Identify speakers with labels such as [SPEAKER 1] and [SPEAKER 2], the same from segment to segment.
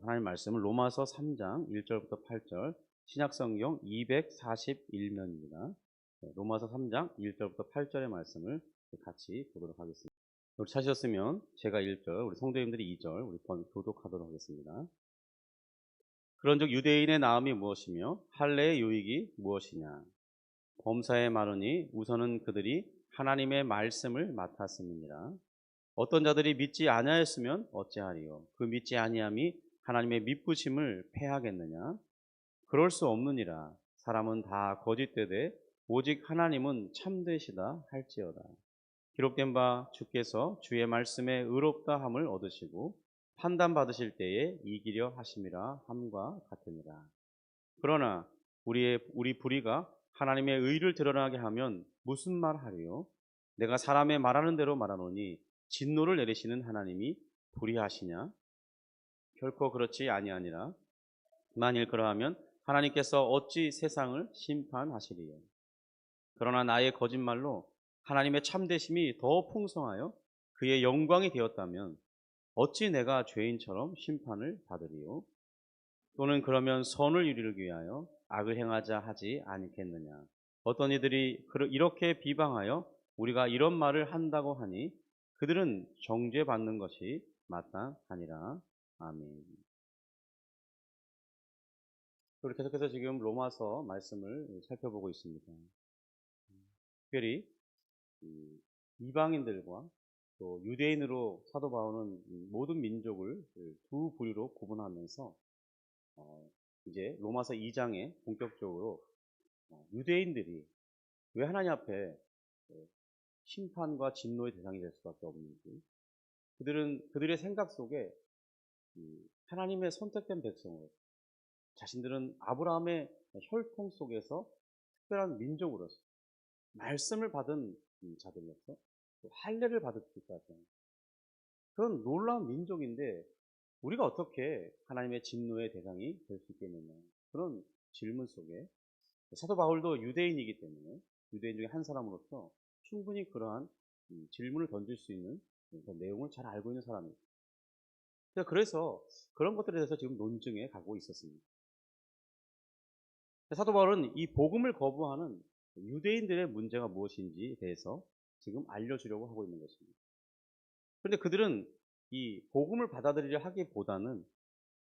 [SPEAKER 1] 하나님 말씀은 로마서 3장 1절부터 8절, 신약성경 241면입니다. 로마서 3장 1절부터 8절의 말씀을 같이 보도록 하겠습니다. 우리 찾으셨으면 제가 1절, 우리 성도님들이 2절, 우리 교독하도록 하겠습니다. 그런즉 유대인의 나음이 무엇이며 할례의 유익이 무엇이냐? 범사에 마르니 우선은 그들이 하나님의 말씀을 맡았음이니라. 어떤 자들이 믿지 아니하였으면 어찌하리요? 그 믿지 아니함이 하나님의 믿부심을 패하겠느냐? 그럴 수 없느니라. 사람은 다 거짓되되 오직 하나님은 참되시다 할지어다. 기록된 바 주께서 주의 말씀에 의롭다 함을 얻으시고 판단받으실 때에 이기려 하심이라 함과 같으니라. 그러나 우리 불의가 하나님의 의를 드러나게 하면 무슨 말 하리요? 내가 사람의 말하는 대로 말하노니 진노를 내리시는 하나님이 불의하시냐? 결코 그렇지 아니하니라. 만일 그러하면 하나님께서 어찌 세상을 심판하시리요? 그러나 나의 거짓말로 하나님의 참되심이 더 풍성하여 그의 영광이 되었다면 어찌 내가 죄인처럼 심판을 받으리요? 또는 그러면 선을 이루기 위하여 악을 행하자 하지 않겠느냐? 어떤 이들이 이렇게 비방하여 우리가 이런 말을 한다고 하니 그들은 정죄받는 것이 마땅하니라. 아멘. 우리 계속해서 지금 로마서 말씀을 살펴보고 있습니다. 특별히 이방인들과 또 유대인으로 사도 바울은 모든 민족을 두 부류로 구분하면서 이제 로마서 2장에 본격적으로 유대인들이 왜 하나님 앞에 심판과 진노의 대상이 될 수밖에 없는지, 그들의 생각 속에 하나님의 선택된 백성으로, 자신들은 아브라함의 혈통 속에서 특별한 민족으로서 말씀을 받은 자들로서 또 할례를 받을 때까지 그런 놀라운 민족인데 우리가 어떻게 하나님의 진노의 대상이 될 수 있겠느냐, 그런 질문 속에 사도 바울도 유대인이기 때문에 유대인 중에 한 사람으로서 충분히 그러한 질문을 던질 수 있는 그런 내용을 잘 알고 있는 사람입니다. 그래서 그런 것들에 대해서 지금 논증에 가고 있었습니다. 사도 바울은 이 복음을 거부하는 유대인들의 문제가 무엇인지에 대해서 지금 알려주려고 하고 있는 것입니다. 그런데 그들은 이 복음을 받아들이려 하기보다는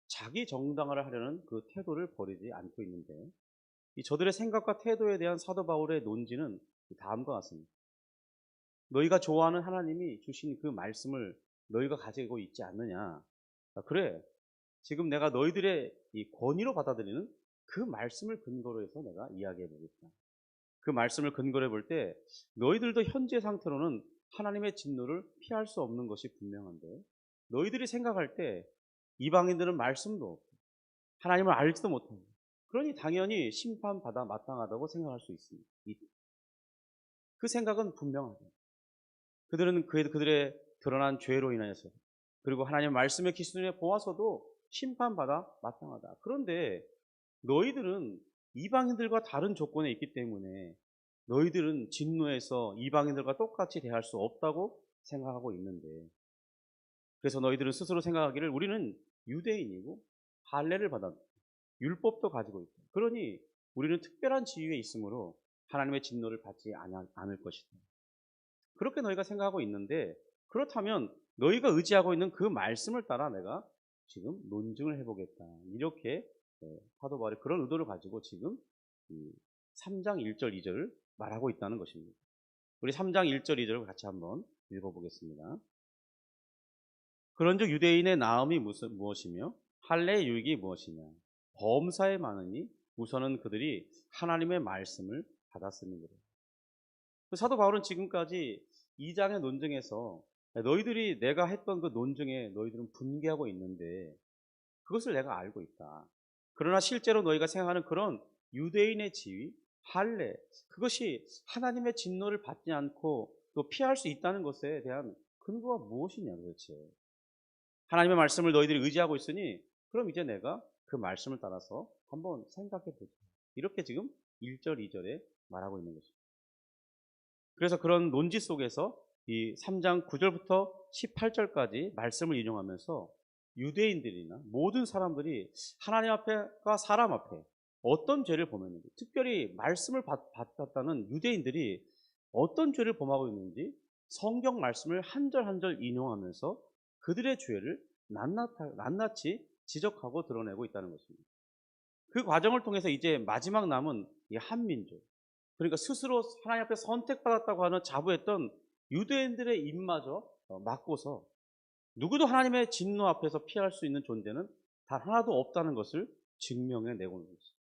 [SPEAKER 1] 자기 정당화를 하려는 그 태도를 버리지 않고 있는데, 이 저들의 생각과 태도에 대한 사도 바울의 논지는 다음과 같습니다. 너희가 좋아하는 하나님이 주신 그 말씀을 너희가 가지고 있지 않느냐? 그래, 지금 내가 너희들의 이 권위로 받아들이는 그 말씀을 근거로 해서 내가 이야기해 보겠다. 그 말씀을 근거로 해볼 때 너희들도 현재 상태로는 하나님의 진노를 피할 수 없는 것이 분명한데, 너희들이 생각할 때 이방인들은 말씀도 없고 하나님을 알지도 못하고, 그러니 당연히 심판받아 마땅하다고 생각할 수 있습니다. 그 생각은 분명하다. 그들은 그들의 드러난 죄로 인하여서, 그리고 하나님의 말씀의 기준에 보아서도 심판받아 마땅하다. 그런데 너희들은 이방인들과 다른 조건에 있기 때문에 너희들은 진노에서 이방인들과 똑같이 대할 수 없다고 생각하고 있는데, 그래서 너희들은 스스로 생각하기를 우리는 유대인이고 할례를 받았고 율법도 가지고 있다. 그러니 우리는 특별한 지위에 있으므로 하나님의 진노를 받지 않을 것이다. 그렇게 너희가 생각하고 있는데, 그렇다면 너희가 의지하고 있는 그 말씀을 따라 내가 지금 논증을 해보겠다. 이렇게 사도 바울이 그런 의도를 가지고 지금 3장 1절 2절을 말하고 있다는 것입니다. 우리 3장 1절 2절을 같이 한번 읽어보겠습니다. 그런즉 유대인의 나음이 무엇이며 할례의 유익이 무엇이냐? 범사에 많으니 우선은 그들이 하나님의 말씀을 받았음이니라. 사도 바울은 지금까지 2장의 논증에서 너희들이 내가 했던 그 논증에 너희들은 분개하고 있는데 그것을 내가 알고 있다. 그러나 실제로 너희가 생각하는 그런 유대인의 지위, 할례, 그것이 하나님의 진노를 받지 않고 또 피할 수 있다는 것에 대한 근거가 무엇이냐 도대체. 하나님의 말씀을 너희들이 의지하고 있으니 그럼 이제 내가 그 말씀을 따라서 한번 생각해 보자. 이렇게 지금 1절, 2절에 말하고 있는 것입니다. 그래서 그런 논지 속에서 이 3장 9절부터 18절까지 말씀을 인용하면서 유대인들이나 모든 사람들이 하나님 앞에과 사람 앞에 어떤 죄를 범했는지, 특별히 말씀을 받았다는 유대인들이 어떤 죄를 범하고 있는지 성경 말씀을 한 절 한 절 인용하면서 그들의 죄를 낱낱이 지적하고 드러내고 있다는 것입니다. 그 과정을 통해서 이제 마지막 남은 이 한민족, 그러니까 스스로 하나님 앞에 선택받았다고 하는 자부했던 유대인들의 입마저 막고서 누구도 하나님의 진노 앞에서 피할 수 있는 존재는 단 하나도 없다는 것을 증명해내고 있는 것입니다.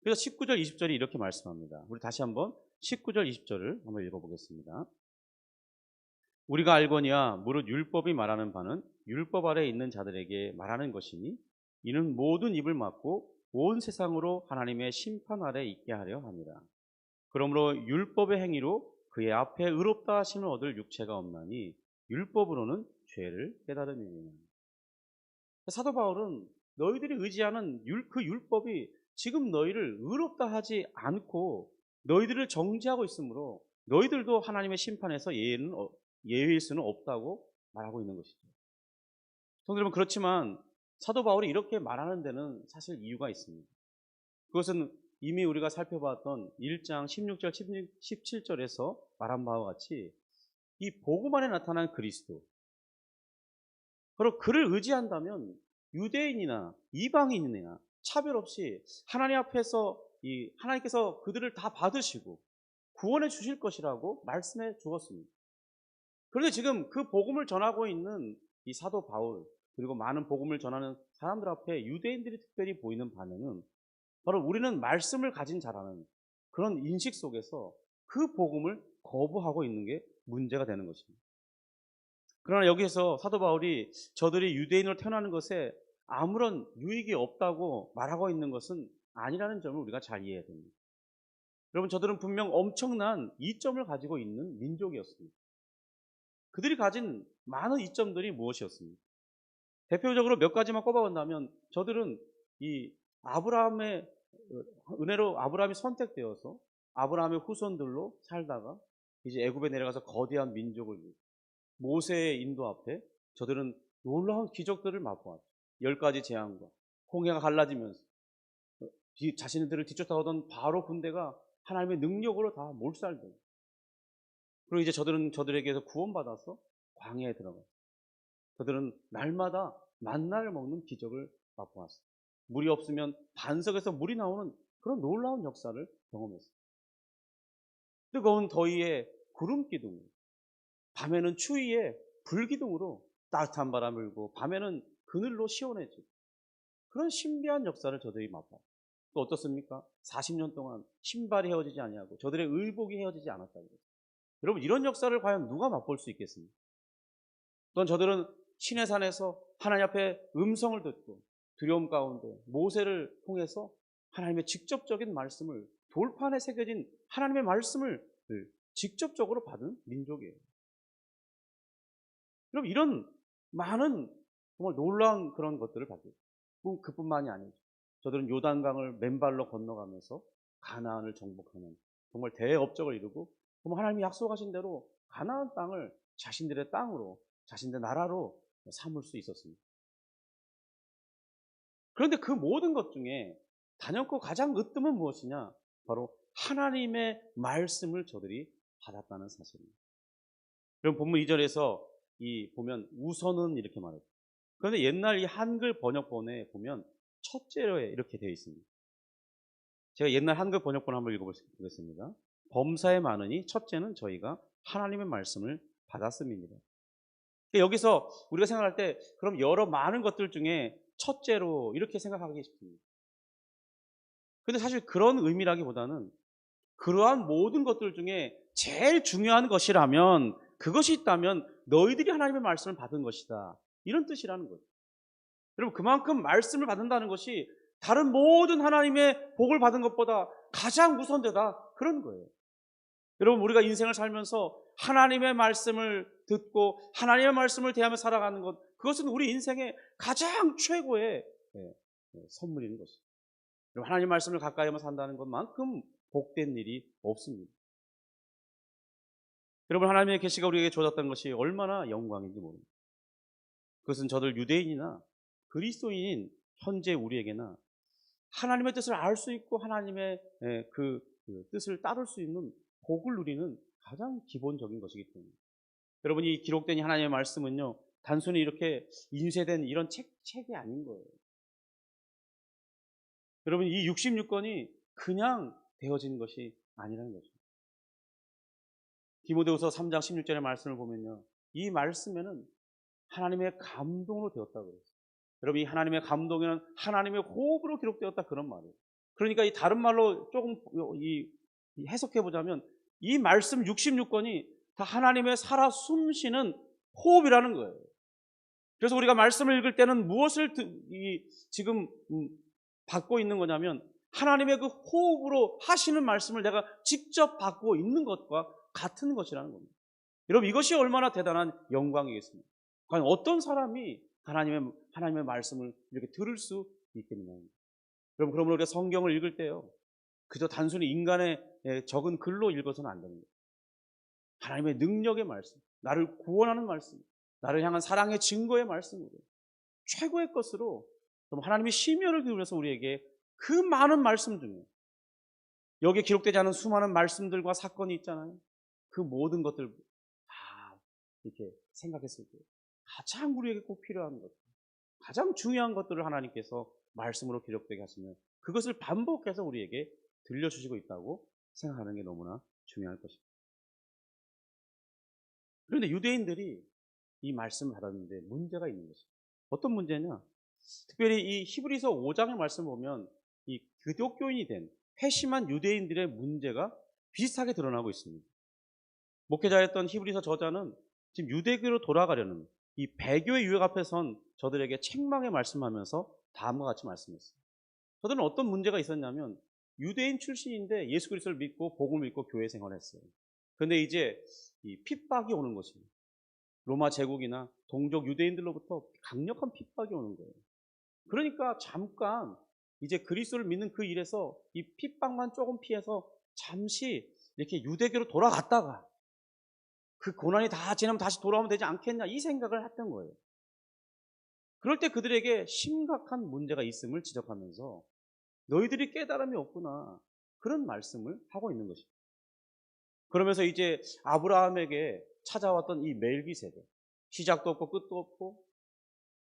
[SPEAKER 1] 그래서 19절 20절이 이렇게 말씀합니다. 우리 다시 한번 19절 20절을 한번 읽어보겠습니다. 우리가 알거니와 무릇 율법이 말하는 바는 율법 아래에 있는 자들에게 말하는 것이니 이는 모든 입을 막고 온 세상으로 하나님의 심판 아래 있게 하려 합니다. 그러므로 율법의 행위로 그의 앞에 의롭다 하심을 얻을 육체가 없나니 율법으로는 죄를 깨달음이니라. 사도 바울은 너희들이 의지하는 그 율법이 지금 너희를 의롭다 하지 않고 너희들을 정죄하고 있으므로 너희들도 하나님의 심판에서 예외일 수는 없다고 말하고 있는 것이죠. 성도 여러분, 그렇지만 사도 바울이 이렇게 말하는 데는 사실 이유가 있습니다. 그것은 이미 우리가 살펴봤던 1장 16절 17절에서 말한 바와 같이 이 복음 안에 나타난 그리스도, 바로 그를 의지한다면 유대인이나 이방인이나 차별 없이 하나님 앞에서 하나님께서 그들을 다 받으시고 구원해 주실 것이라고 말씀해 주었습니다. 그런데 지금 그 복음을 전하고 있는 이 사도 바울, 그리고 많은 복음을 전하는 사람들 앞에 유대인들이 특별히 보이는 반응은 바로 우리는 말씀을 가진 자라는 그런 인식 속에서 그 복음을 거부하고 있는 게 문제가 되는 것입니다. 그러나 여기에서 사도 바울이 저들이 유대인으로 태어나는 것에 아무런 유익이 없다고 말하고 있는 것은 아니라는 점을 우리가 잘 이해해야 됩니다. 여러분, 저들은 분명 엄청난 이점을 가지고 있는 민족이었습니다. 그들이 가진 많은 이점들이 무엇이었습니까? 대표적으로 몇 가지만 꼽아본다면 저들은 이 아브라함의 은혜로 아브라함이 선택되어서 아브라함의 후손들로 살다가 이제 애굽에 내려가서 거대한 민족을 모세의 인도 앞에 저들은 놀라운 기적들을 맛보았죠. 10가지 재앙과 홍해가 갈라지면서 자신들을 뒤쫓아오던 바로 군대가 하나님의 능력으로 다 몰살되고, 그리고 이제 저들은 저들에게서 구원받아서 광야에 들어가요. 저들은 날마다 만나를 먹는 기적을 맛보았어요. 물이 없으면 반석에서 물이 나오는 그런 놀라운 역사를 경험했어요. 뜨거운 더위에 구름 기둥, 밤에는 추위에 불 기둥으로 따뜻한 바람을 불고 밤에는 그늘로 시원해지고, 그런 신비한 역사를 저들이 맛봤어요. 또 어떻습니까? 40년 동안 신발이 헤어지지 아니하고 저들의 의복이 헤어지지 않았다고 그랬어요. 여러분, 이런 역사를 과연 누가 맛볼 수 있겠습니까? 또한 저들은 신의 산에서 하나님 앞에 음성을 듣고 두려움 가운데 모세를 통해서 하나님의 직접적인 말씀을, 돌판에 새겨진 하나님의 말씀을 직접적으로 받은 민족이에요. 여러분, 이런 많은 정말 놀라운 그런 것들을 받고 있어요. 그뿐만이 아니죠. 저들은 요단강을 맨발로 건너가면서 가나안을 정복하는 정말 대업적을 이루고 정말 하나님이 약속하신 대로 가나안 땅을 자신들의 땅으로, 자신들의 나라로 삼을 수 있었습니다. 그런데 그 모든 것 중에 단연코 가장 으뜸은 무엇이냐? 바로 하나님의 말씀을 저들이 받았다는 사실입니다. 그럼 본문 2절에서 보면 우선은 이렇게 말해요. 그런데 옛날 이 한글 번역본에 보면 첫째로에 이렇게 되어 있습니다. 제가 옛날 한글 번역본 한번 읽어보겠습니다. 범사에 많으니 첫째는 저희가 하나님의 말씀을 받았음입니다. 여기서 우리가 생각할 때 그럼 여러 많은 것들 중에 첫째로 이렇게 생각하기 쉽습니다. 근데 사실 그런 의미라기보다는 그러한 모든 것들 중에 제일 중요한 것이라면, 그것이 있다면 너희들이 하나님의 말씀을 받은 것이다, 이런 뜻이라는 거죠. 여러분, 그만큼 말씀을 받는다는 것이 다른 모든 하나님의 복을 받은 것보다 가장 우선되다, 그런 거예요. 여러분, 우리가 인생을 살면서 하나님의 말씀을 듣고 하나님의 말씀을 대하며 살아가는 것, 그것은 우리 인생의 가장 최고의 선물인 것이죠. 여러분, 하나님의 말씀을 가까이 하며 산다는 것만큼 복된 일이 없습니다. 여러분, 하나님의 계시가 우리에게 주어졌다는 것이 얼마나 영광인지 모릅니다. 그것은 저들 유대인이나 그리스도인인 현재 우리에게나 하나님의 뜻을 알 수 있고 하나님의 그 뜻을 따를 수 있는 복을 누리는 가장 기본적인 것이기 때문에 여러분 이 기록된 하나님의 말씀은요 단순히 이렇게 인쇄된 이런 책이 아닌 거예요. 여러분 이 66권이 그냥 되어진 것이 아니라는 거죠. 디모데후서 3장 16절의 말씀을 보면요. 이 말씀에는 하나님의 감동으로 되었다고 그랬어요. 여러분 이 하나님의 감동에는 하나님의 호흡으로 기록되었다 그런 말이에요. 그러니까 이 다른 말로 조금 해석해 보자면 이 말씀 66권이 다 하나님의 살아 숨쉬는 호흡이라는 거예요. 그래서 우리가 말씀을 읽을 때는 무엇을 지금 받고 있는 거냐면 하나님의 그 호흡으로 하시는 말씀을 내가 직접 받고 있는 것과 같은 것이라는 겁니다. 여러분 이것이 얼마나 대단한 영광이겠습니까? 과연 어떤 사람이 하나님의 말씀을 이렇게 들을 수 있겠느냐. 여러분 그러므로 우리가 성경을 읽을 때요 그저 단순히 인간의 적은 글로 읽어서는 안 됩니다. 하나님의 능력의 말씀, 나를 구원하는 말씀, 나를 향한 사랑의 증거의 말씀으로 최고의 것으로 하나님이 심혈을 기울여서 우리에게 그 많은 말씀 중에 여기에 기록되지 않은 수많은 말씀들과 사건이 있잖아요. 그 모든 것들 다 이렇게 생각했을 때 가장 우리에게 꼭 필요한 것, 가장 중요한 것들을 하나님께서 말씀으로 기록되게 하시면 그것을 반복해서 우리에게 들려주시고 있다고 생각하는 게 너무나 중요할 것입니다. 그런데 유대인들이 이 말씀을 받았는데 문제가 있는 것입니다. 어떤 문제냐? 특별히 이 히브리서 5장의 말씀을 보면 이 기독교인이 된 회심한 유대인들의 문제가 비슷하게 드러나고 있습니다. 목회자였던 히브리서 저자는 지금 유대교로 돌아가려는 이 배교의 유혹 앞에 선 저들에게 책망의 말씀하면서 다음과 같이 말씀했어요. 저들은 어떤 문제가 있었냐면 유대인 출신인데 예수 그리스도를 믿고 복음을 믿고 교회 생활했어요. 그런데 이제 이 핍박이 오는 것입니다. 로마 제국이나 동족 유대인들로부터 강력한 핍박이 오는 거예요. 그러니까 잠깐 이제 그리스도를 믿는 그 일에서 이 핍박만 조금 피해서 잠시 이렇게 유대교로 돌아갔다가 그 고난이 다 지나면 다시 돌아오면 되지 않겠냐 이 생각을 했던 거예요. 그럴 때 그들에게 심각한 문제가 있음을 지적하면서 너희들이 깨달음이 없구나 그런 말씀을 하고 있는 것입니다. 그러면서 이제 아브라함에게 찾아왔던 이 멜기세덱, 시작도 없고 끝도 없고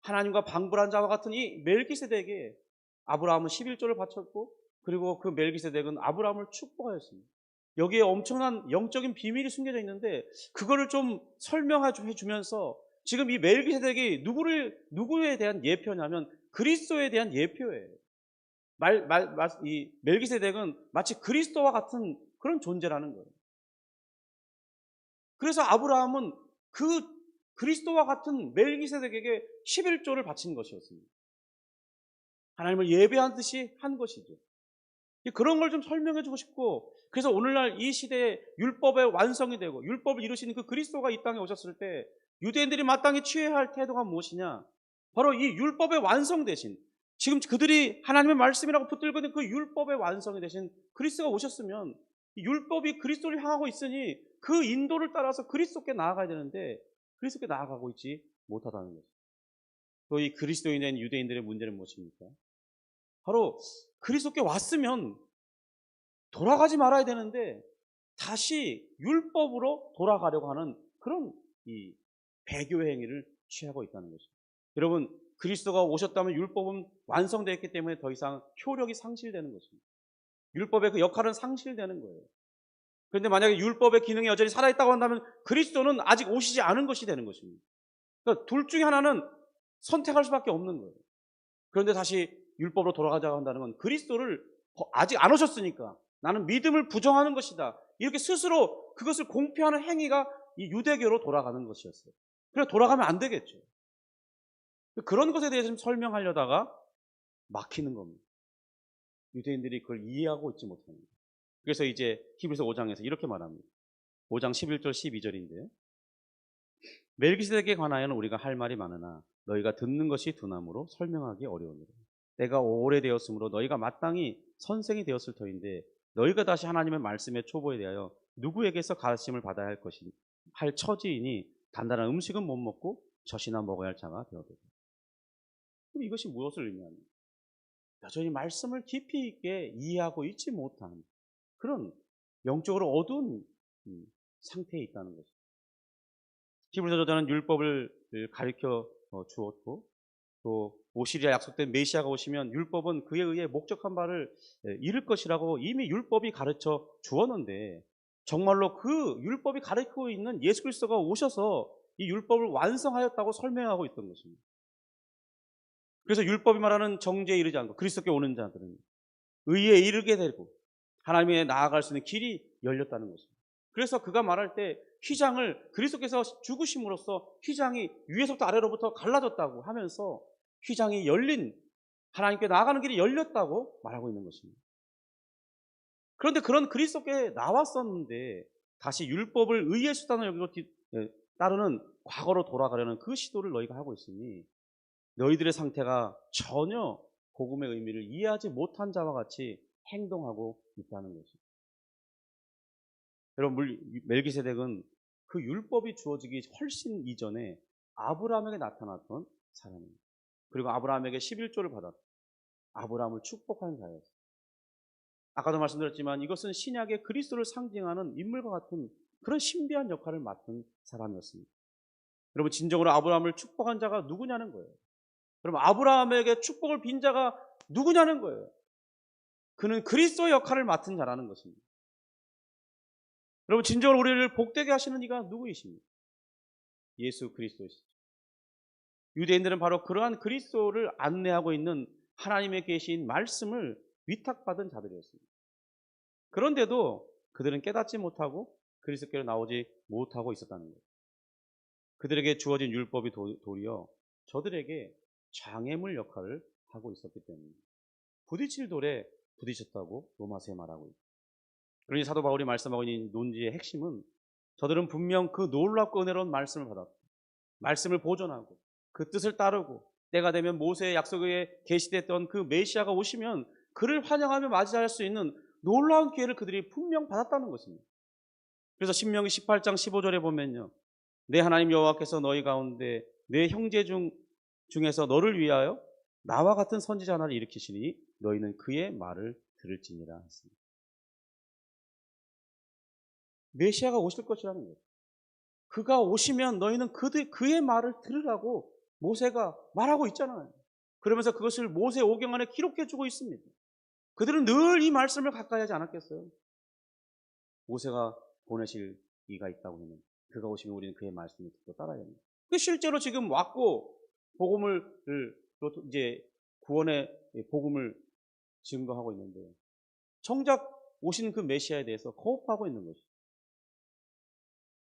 [SPEAKER 1] 하나님과 방불한 자와 같은 이 멜기세덱에게 아브라함은 11조를 바쳤고 그리고 그 멜기세덱은 아브라함을 축복하였습니다. 여기에 엄청난 영적인 비밀이 숨겨져 있는데 그거를 좀 설명해 주면서 지금 이 멜기세덱이 누구에 대한 예표냐면 그리스도에 대한 예표예요. 이 멜기세덱은 마치 그리스도와 같은 그런 존재라는 거예요. 그래서 아브라함은 그 그리스도와 같은 멜기세덱에게 11조를 바친 것이었습니다. 하나님을 예배한 듯이 한 것이죠. 그런 걸 좀 설명해 주고 싶고 그래서 오늘날 이 시대에 율법의 완성이 되고 율법을 이루시는 그 그리스도가 이 땅에 오셨을 때 유대인들이 마땅히 취해야 할 태도가 무엇이냐? 바로 이 율법의 완성 대신 지금 그들이 하나님의 말씀이라고 붙들고 있는 그 율법의 완성이 되신 그리스도가 오셨으면 율법이 그리스도를 향하고 있으니 그 인도를 따라서 그리스도께 나아가야 되는데 그리스도께 나아가고 있지 못하다는 거죠. 또 이 그리스도인인 유대인들의 문제는 무엇입니까? 바로 그리스도께 왔으면 돌아가지 말아야 되는데 다시 율법으로 돌아가려고 하는 그런 이 배교의 행위를 취하고 있다는 것입니다. 여러분 그리스도가 오셨다면 율법은 완성되었기 때문에 더 이상 효력이 상실되는 것입니다. 율법의 그 역할은 상실되는 거예요. 그런데 만약에 율법의 기능이 여전히 살아있다고 한다면 그리스도는 아직 오시지 않은 것이 되는 것입니다. 그러니까 둘 중에 하나는 선택할 수밖에 없는 거예요. 그런데 다시 율법으로 돌아가자고 한다는 건 그리스도를 아직 안 오셨으니까 나는 믿음을 부정하는 것이다. 이렇게 스스로 그것을 공표하는 행위가 이 유대교로 돌아가는 것이었어요. 그래서 돌아가면 안 되겠죠. 그런 것에 대해서 좀 설명하려다가 막히는 겁니다. 유대인들이 그걸 이해하고 있지 못하는 거예요. 그래서 이제 히브리서 5장에서 이렇게 말합니다. 5장 11절 12절인데 멜기세덱에 관하여는 우리가 할 말이 많으나 너희가 듣는 것이 두나무로 설명하기 어려우니라. 때가 오래되었으므로 너희가 마땅히 선생이 되었을 터인데 너희가 다시 하나님의 말씀의 초보에 대하여 누구에게서 가르침을 받아야 할 처지이니 단단한 음식은 못 먹고 젖이나 먹어야 할 자가 되어도다. 그럼 이것이 무엇을 의미하는가? 여전히 말씀을 깊이 있게 이해하고 있지 못한 그런 영적으로 어두운 상태에 있다는 것입니다. 히브리서 저자는 율법을 가르쳐 주었고 또 오시리아 약속된 메시아가 오시면 율법은 그에 의해 목적한 바를 이룰 것이라고 이미 율법이 가르쳐 주었는데 정말로 그 율법이 가르치고 있는 예수 그리스도가 오셔서 이 율법을 완성하였다고 설명하고 있던 것입니다. 그래서 율법이 말하는 정죄에 이르지 않고 그리스도께 오는 자들은 의에 이르게 되고 하나님에 나아갈 수 있는 길이 열렸다는 것입니다. 그래서 그가 말할 때 휘장을 그리스도께서 죽으심으로써 휘장이 위에서부터 아래로부터 갈라졌다고 하면서 휘장이 열린 하나님께 나아가는 길이 열렸다고 말하고 있는 것입니다. 그런데 그런 그리스도께 나왔었는데 다시 율법을 의의 수단을 여기로 따르는 과거로 돌아가려는 그 시도를 너희가 하고 있으니 너희들의 상태가 전혀 복음의 의미를 이해하지 못한 자와 같이 행동하고 있다는 것입니다. 여러분, 멜기세덱은 그 율법이 주어지기 훨씬 이전에 아브라함에게 나타났던 사람입니다. 그리고 아브라함에게 11조를 받았고 아브라함을 축복한 자였어요. 아까도 말씀드렸지만 이것은 신약의 그리스도를 상징하는 인물과 같은 그런 신비한 역할을 맡은 사람이었습니다. 여러분, 진정으로 아브라함을 축복한 자가 누구냐는 거예요. 여러분, 아브라함에게 축복을 빈 자가 누구냐는 거예요. 그는 그리스도의 역할을 맡은 자라는 것입니다. 여러분, 진정으로 우리를 복되게 하시는 이가 누구이십니까? 예수 그리스도이시죠. 유대인들은 바로 그러한 그리스도를 안내하고 있는 하나님의 계신 말씀을 위탁받은 자들이었습니다. 그런데도 그들은 깨닫지 못하고 그리스도께로 나오지 못하고 있었다는 거예요. 그들에게 주어진 율법이 도리어 저들에게 장애물 역할을 하고 있었기 때문입니다. 부딪힐 돌에 부딪혔다고 로마서에 말하고 있습니다. 그러니 사도 바울이 말씀하고 있는 논지의 핵심은 저들은 분명 그 놀랍고 은혜로운 말씀을 받았고 말씀을 보존하고 그 뜻을 따르고 때가 되면 모세의 약속에 계시됐던 그 메시아가 오시면 그를 환영하며 맞이할 수 있는 놀라운 기회를 그들이 분명 받았다는 것입니다. 그래서 신명기 18장 15절에 보면요, 내 하나님 여호와께서 너희 가운데 내 형제 중에서 너를 위하여 나와 같은 선지자 하나를 일으키시니 너희는 그의 말을 들을지니라 했습니다. 메시아가 오실 것이라는 거예요. 그가 오시면 너희는 그의 말을 들으라고 모세가 말하고 있잖아요. 그러면서 그것을 모세 오경 안에 기록해 주고 있습니다. 그들은 늘 이 말씀을 가까이 하지 않았겠어요? 모세가 보내실 이가 있다고 하면 그가 오시면 우리는 그의 말씀을 듣고 따라야 합니다. 실제로 지금 왔고 복음을 이제 구원의 복음을 증거하고 있는데 정작 오신 그 메시아에 대해서 거부하고 있는 것이죠.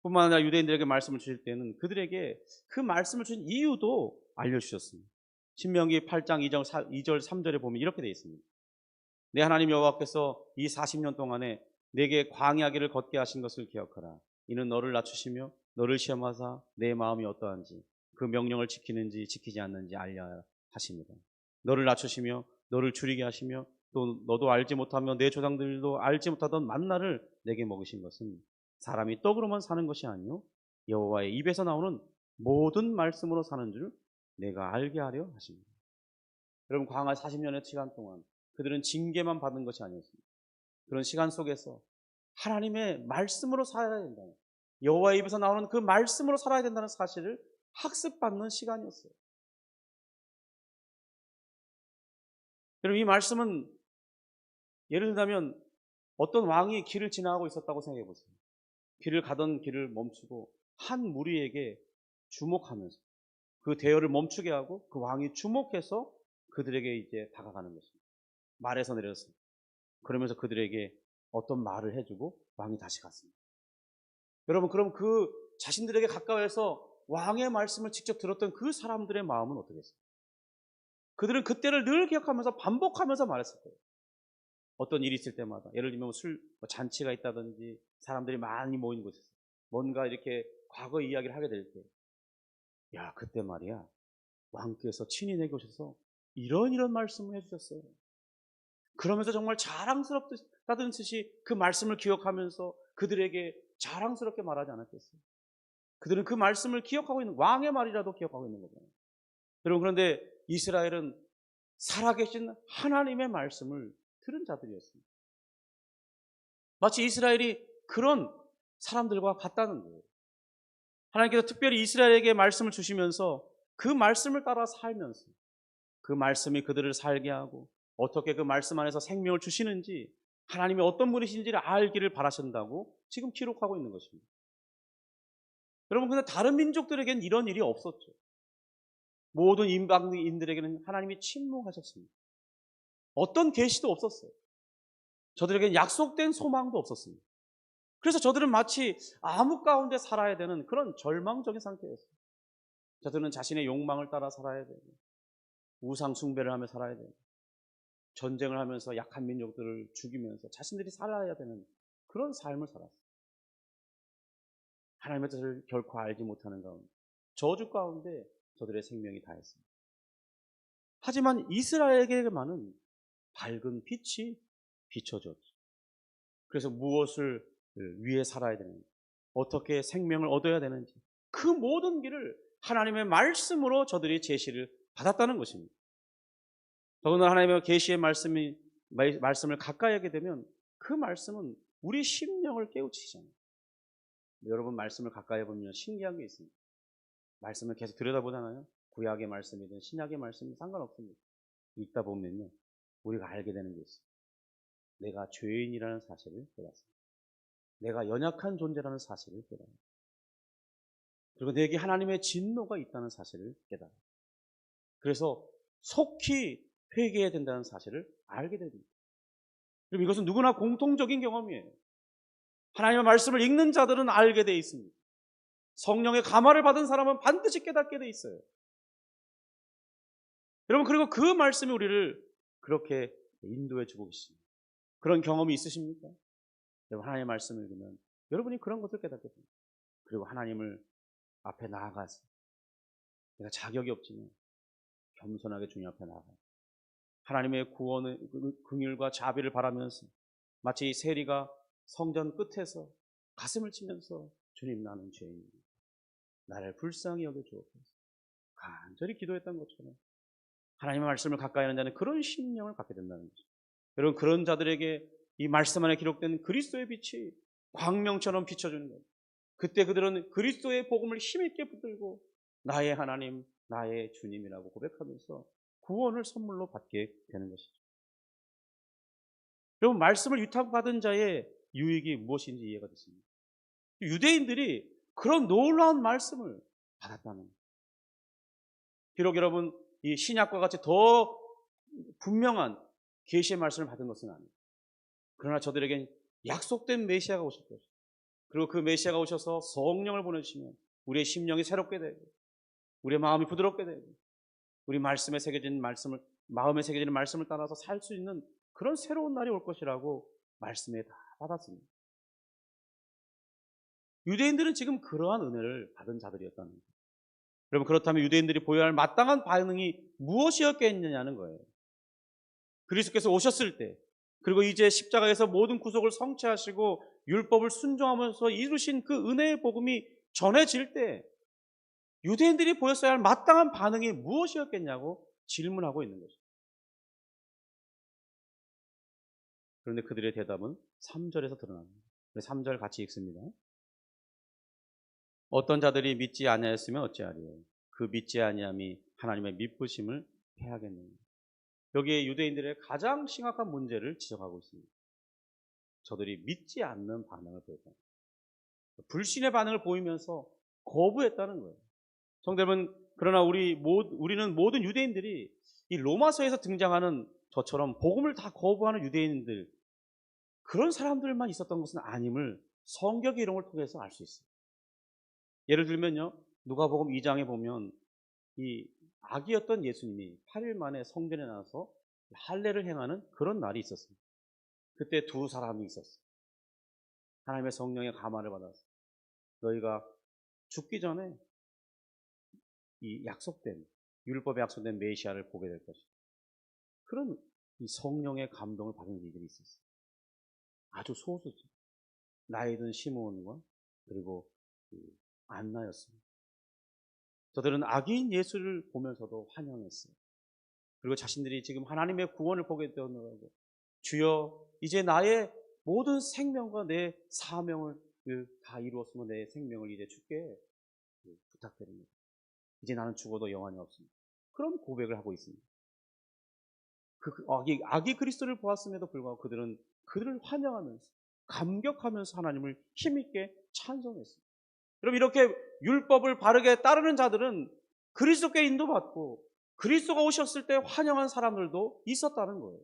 [SPEAKER 1] 뿐만 아니라 유대인들에게 말씀을 주실 때는 그들에게 그 말씀을 주신 이유도 알려주셨습니다. 신명기 8장 2절 3절에 보면 이렇게 되어 있습니다. 내 하나님 여호와께서 이 40년 동안에 내게 광야길을 걷게 하신 것을 기억하라. 이는 너를 낮추시며 너를 시험하사 내 마음이 어떠한지 그 명령을 지키는지 지키지 않는지 알려 하십니다. 너를 낮추시며 너를 줄이게 하시며 또 너도 알지 못하며 내 조상들도 알지 못하던 만나를 내게 먹이신 것은 사람이 떡으로만 사는 것이 아니요 여호와의 입에서 나오는 모든 말씀으로 사는 줄 내가 알게 하려 하십니다. 여러분, 광야 40년의 시간 동안 그들은 징계만 받은 것이 아니었습니다. 그런 시간 속에서 하나님의 말씀으로 살아야 된다는, 여호와의 입에서 나오는 그 말씀으로 살아야 된다는 사실을 학습받는 시간이었어요. 여러분, 이 말씀은 예를 들자면 어떤 왕이 길을 지나가고 있었다고 생각해 보세요. 길을 가던 길을 멈추고 한 무리에게 주목하면서 그 대열을 멈추게 하고 그 왕이 주목해서 그들에게 이제 다가가는 것입니다. 말에서 내려서 그러면서 그들에게 어떤 말을 해주고 왕이 다시 갔습니다. 여러분, 그럼 그 자신들에게 가까이에서 왕의 말씀을 직접 들었던 그 사람들의 마음은 어떻겠어요? 그들은 그때를 늘 기억하면서 반복하면서 말했을 거예요. 어떤 일이 있을 때마다, 예를 들면 잔치가 있다든지 사람들이 많이 모인 곳에서 뭔가 이렇게 과거 이야기를 하게 될 때, 야, 그때 말이야 왕께서 친히 내게 오셔서 이런 말씀을 해주셨어요. 그러면서 정말 자랑스럽다는 듯이 그 말씀을 기억하면서 그들에게 자랑스럽게 말하지 않았겠어요? 그들은 그 말씀을 기억하고 있는, 왕의 말이라도 기억하고 있는 거잖아요. 여러분, 그런데 이스라엘은 살아계신 하나님의 말씀을 들은 자들이었습니다. 마치 이스라엘이 그런 사람들과 같다는 거예요. 하나님께서 특별히 이스라엘에게 말씀을 주시면서 그 말씀을 따라 살면서 그 말씀이 그들을 살게 하고 어떻게 그 말씀 안에서 생명을 주시는지 하나님이 어떤 분이신지를 알기를 바라신다고 지금 기록하고 있는 것입니다. 여러분, 근데 다른 민족들에게는 이런 일이 없었죠. 모든 이방인들에게는 하나님이 침묵하셨습니다. 어떤 계시도 없었어요. 저들에게는 약속된 소망도 없었습니다. 그래서 저들은 마치 암흑 가운데 살아야 되는 그런 절망적인 상태였어요. 저들은 자신의 욕망을 따라 살아야 되고 우상 숭배를 하며 살아야 되고 전쟁을 하면서 약한 민족들을 죽이면서 자신들이 살아야 되는 그런 삶을 살았어요. 하나님의 뜻을 결코 알지 못하는 가운데 저주 가운데 저들의 생명이 다했습니다. 하지만 이스라엘에게만은 밝은 빛이 비춰졌죠. 그래서 무엇을 위해 살아야 되는지, 어떻게 생명을 얻어야 되는지 그 모든 길을 하나님의 말씀으로 저들이 제시를 받았다는 것입니다. 더구나 하나님의 계시의 말씀을 가까이 하게 되면 그 말씀은 우리 심령을 깨우치잖아요. 여러분, 말씀을 가까이 해보면 신기한 게 있습니다. 말씀을 계속 들여다보잖아요. 구약의 말씀이든 신약의 말씀이든 상관없습니다. 읽다 보면요, 우리가 알게 되는 게 있어요. 내가 죄인이라는 사실을 깨닫습니다. 내가 연약한 존재라는 사실을 깨닫습니다. 그리고 내게 하나님의 진노가 있다는 사실을 깨닫습니다. 그래서 속히 회개해야 된다는 사실을 알게 됩니다. 그럼 이것은 누구나 공통적인 경험이에요. 하나님의 말씀을 읽는 자들은 알게 돼 있습니다. 성령의 감화를 받은 사람은 반드시 깨닫게 돼 있어요. 여러분, 그리고 그 말씀이 우리를 그렇게 인도해 주고 있습니다. 그런 경험이 있으십니까? 여러분, 하나님의 말씀을 읽으면 여러분이 그런 것을 깨닫게 됩니다. 그리고 하나님을 앞에 나아가서 내가 자격이 없지만 겸손하게 주님 앞에 나아가요. 하나님의 구원의 긍휼과 자비를 바라면서 마치 세리가 성전 끝에서 가슴을 치면서 주님, 나는 죄인입니다. 나를 불쌍히 여겨 주옵소서 간절히 기도했던 것처럼 하나님의 말씀을 가까이 하는 자는 그런 심령을 갖게 된다는 거죠. 여러분, 그런 자들에게 이 말씀 안에 기록된 그리스도의 빛이 광명처럼 비춰주는 거예요. 그때 그들은 그리스도의 복음을 힘있게 붙들고 나의 하나님, 나의 주님이라고 고백하면서 구원을 선물로 받게 되는 것이죠. 여러분, 말씀을 위탁받은 자의 유익이 무엇인지 이해가 됐습니다. 유대인들이 그런 놀라운 말씀을 받았다는 거예요. 비록 여러분, 이 신약과 같이 더 분명한 계시의 말씀을 받은 것은 아니에요. 그러나 저들에겐 약속된 메시아가 오실 것이죠. 그리고 그 메시아가 오셔서 성령을 보내주시면 우리의 심령이 새롭게 되고 우리의 마음이 부드럽게 되고 우리 말씀에 새겨진 말씀을, 마음에 새겨지는 말씀을 따라서 살 수 있는 그런 새로운 날이 올 것이라고 말씀에 다 받았습니다. 유대인들은 지금 그러한 은혜를 받은 자들이었다는 거예요. 여러분, 그렇다면 유대인들이 보여야 할 마땅한 반응이 무엇이었겠느냐는 거예요. 그리스도께서 오셨을 때, 그리고 이제 십자가에서 모든 구속을 성취하시고 율법을 순종하면서 이루신 그 은혜의 복음이 전해질 때 유대인들이 보였어야 할 마땅한 반응이 무엇이었겠냐고 질문하고 있는 거죠. 그런데 그들의 대답은 3절에서 드러납니다. 3절 같이 읽습니다. 어떤 자들이 믿지 아니하였으면 어찌하리요? 그 믿지 아니함이 하나님의 미쁘심을 패하겠느냐. 여기에 유대인들의 가장 심각한 문제를 지적하고 있습니다. 저들이 믿지 않는 반응을 보였다. 불신의 반응을 보이면서 거부했다는 거예요. 성도 여러분, 그러나 우리는 모든 유대인들이 이 로마서에서 등장하는 저처럼 복음을 다 거부하는 유대인들, 그런 사람들만 있었던 것은 아님을 성경의 이름을 통해서 알 수 있어요. 예를 들면요, 누가복음 2장에 보면 이 아기였던 예수님이 8일 만에 성전에 나와서 할례를 행하는 그런 날이 있었습니다. 그때 두 사람이 있었어요. 하나님의 성령의 감화를 받아서 너희가 죽기 전에 이 약속된, 율법에 약속된 메시아를 보게 될 것이다. 그런 이 성령의 감동을 받은 이들이 있었어요. 아주 소수죠. 나이 든 시므온과 그리고 안나였습니다. 저들은 아기인 예수를 보면서도 환영했어요. 그리고 자신들이 지금 하나님의 구원을 보게 되었노라고, 주여 이제 나의 모든 생명과 내 사명을 다 이루었으면 내 생명을 이제 주께 부탁드립니다. 이제 나는 죽어도 영환이 없습니다. 그런 고백을 하고 있습니다. 악이 그리스도를 보았음에도 불구하고 그들은 그들을 환영하면서 감격하면서 하나님을 힘있게 찬송했습니다. 여러분, 이렇게 율법을 바르게 따르는 자들은 그리스도께 인도받고 그리스도가 오셨을 때 환영한 사람들도 있었다는 거예요.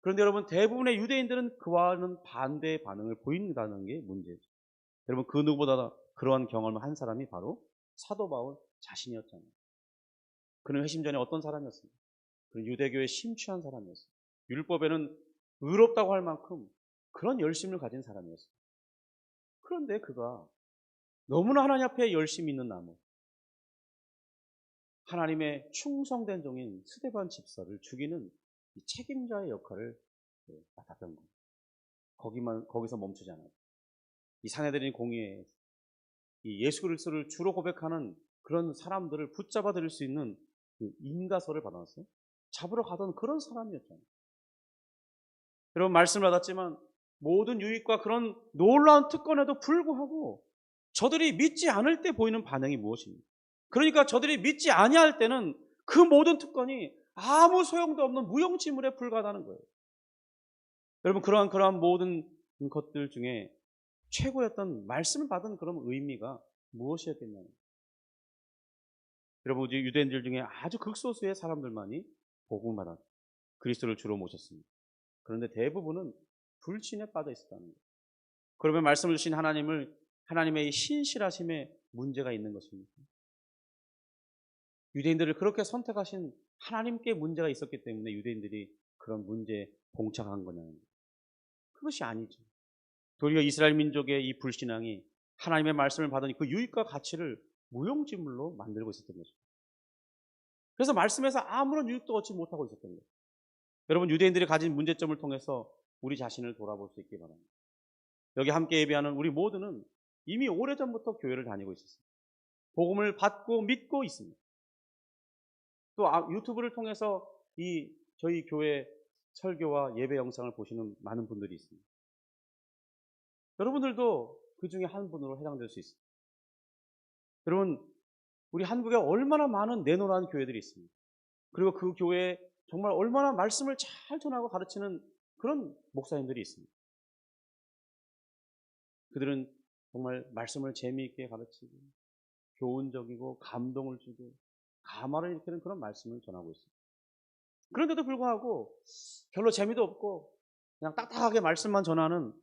[SPEAKER 1] 그런데 여러분, 대부분의 유대인들은 그와는 반대의 반응을 보인다는 게 문제죠. 여러분, 그 누구보다 그러한 경험을 한 사람이 바로 사도 바울 자신이었잖아요. 그는 회심 전에 어떤 사람이었습니까? 그는 유대교에 심취한 사람이었어요. 율법에는 의롭다고 할 만큼 그런 열심을 가진 사람이었어요. 그런데 그가 너무나 하나님 앞에 열심히 있는 나머 하나님의 충성된 종인 스데반 집사를 죽이는 이 책임자의 역할을 맡았던 겁니다. 거기서 멈추지 않아요. 이 사내들인 공의에 이 예수 그리스도를 주로 고백하는 그런 사람들을 붙잡아 들일 수 있는 그 인가서를 받아놨어요. 잡으러 가던 그런 사람이었잖아요. 여러분, 말씀을 받았지만 모든 유익과 그런 놀라운 특권에도 불구하고 저들이 믿지 않을 때 보이는 반응이 무엇입니까? 그러니까 저들이 믿지 아니할 때는 그 모든 특권이 아무 소용도 없는 무용지물에 불과하다는 거예요. 여러분, 그러한 모든 것들 중에 최고였던 말씀을 받은 그런 의미가 무엇이었겠냐면, 여러분, 유대인들 중에 아주 극소수의 사람들만이 복음을 받아 그리스도를 주로 모셨습니다. 그런데 대부분은 불신에 빠져 있었다는 거예요. 그러면 말씀을 주신 하나님의 신실하심에 문제가 있는 것입니까? 유대인들을 그렇게 선택하신 하나님께 문제가 있었기 때문에 유대인들이 그런 문제에 봉착한 거냐는 거예요. 그것이 아니죠. 도리어 이스라엘 민족의 이 불신앙이 하나님의 말씀을 받으니 그 유익과 가치를 무용지물로 만들고 있었던 거죠. 그래서 말씀에서 아무런 유익도 얻지 못하고 있었던 거예요. 여러분, 유대인들이 가진 문제점을 통해서 우리 자신을 돌아볼 수 있기 바랍니다. 여기 함께 예배하는 우리 모두는 이미 오래전부터 교회를 다니고 있었습니다. 복음을 받고 믿고 있습니다. 또 유튜브를 통해서 저희 교회 설교와 예배 영상을 보시는 많은 분들이 있습니다. 여러분들도 그 중에 한 분으로 해당될 수 있습니다. 여러분, 우리 한국에 얼마나 많은 내노라는 교회들이 있습니다. 그리고 그 교회에 정말 얼마나 말씀을 잘 전하고 가르치는 그런 목사님들이 있습니다. 그들은 정말 말씀을 재미있게 가르치고 교훈적이고 감동을 주고 감화를 일으키는 그런 말씀을 전하고 있습니다. 그런데도 불구하고 별로 재미도 없고 그냥 딱딱하게 말씀만 전하는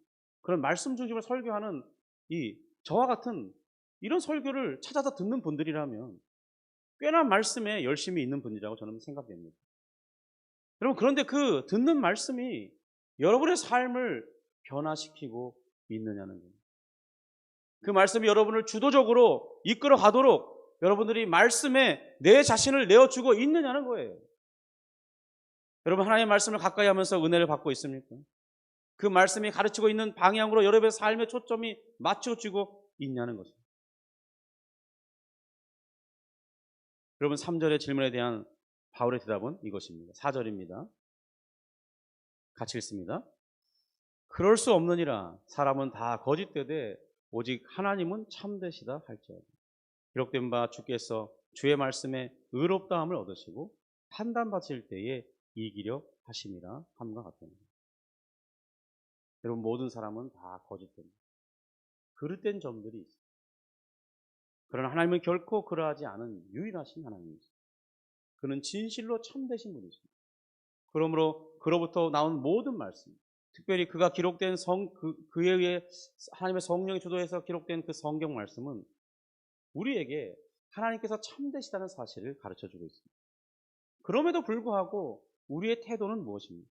[SPEAKER 1] 그런 말씀 중심을 설교하는 저와 같은 이런 설교를 찾아서 듣는 분들이라면 꽤나 말씀에 열심히 있는 분이라고 저는 생각됩니다. 여러분, 그런데 그 듣는 말씀이 여러분의 삶을 변화시키고 있느냐는 거예요. 그 말씀이 여러분을 주도적으로 이끌어 가도록 여러분들이 말씀에 내 자신을 내어주고 있느냐는 거예요. 여러분, 하나님의 말씀을 가까이 하면서 은혜를 받고 있습니까? 그 말씀이 가르치고 있는 방향으로 여러분의 삶의 초점이 맞춰지고 있냐는 것입니다. 여러분, 3절의 질문에 대한 바울의 대답은 이것입니다. 4절입니다. 같이 읽습니다. 그럴 수 없느니라. 사람은 다 거짓되되 오직 하나님은 참되시다 할지어다. 기록된 바 주께서 주의 말씀에 의롭다함을 얻으시고 판단받으실 때에 이기려 하심이라 함과 같습니다. 여러분, 모든 사람은 다 거짓됩니다. 그릇된 점들이 있습니다. 그러나 하나님은 결코 그러하지 않은 유일하신 하나님이십니다. 그는 진실로 참되신 분이십니다. 그러므로 그로부터 나온 모든 말씀, 특별히 그가 기록된 그에 의해 하나님의 성령이 주도해서 기록된 그 성경 말씀은 우리에게 하나님께서 참되시다는 사실을 가르쳐주고 있습니다. 그럼에도 불구하고 우리의 태도는 무엇입니까?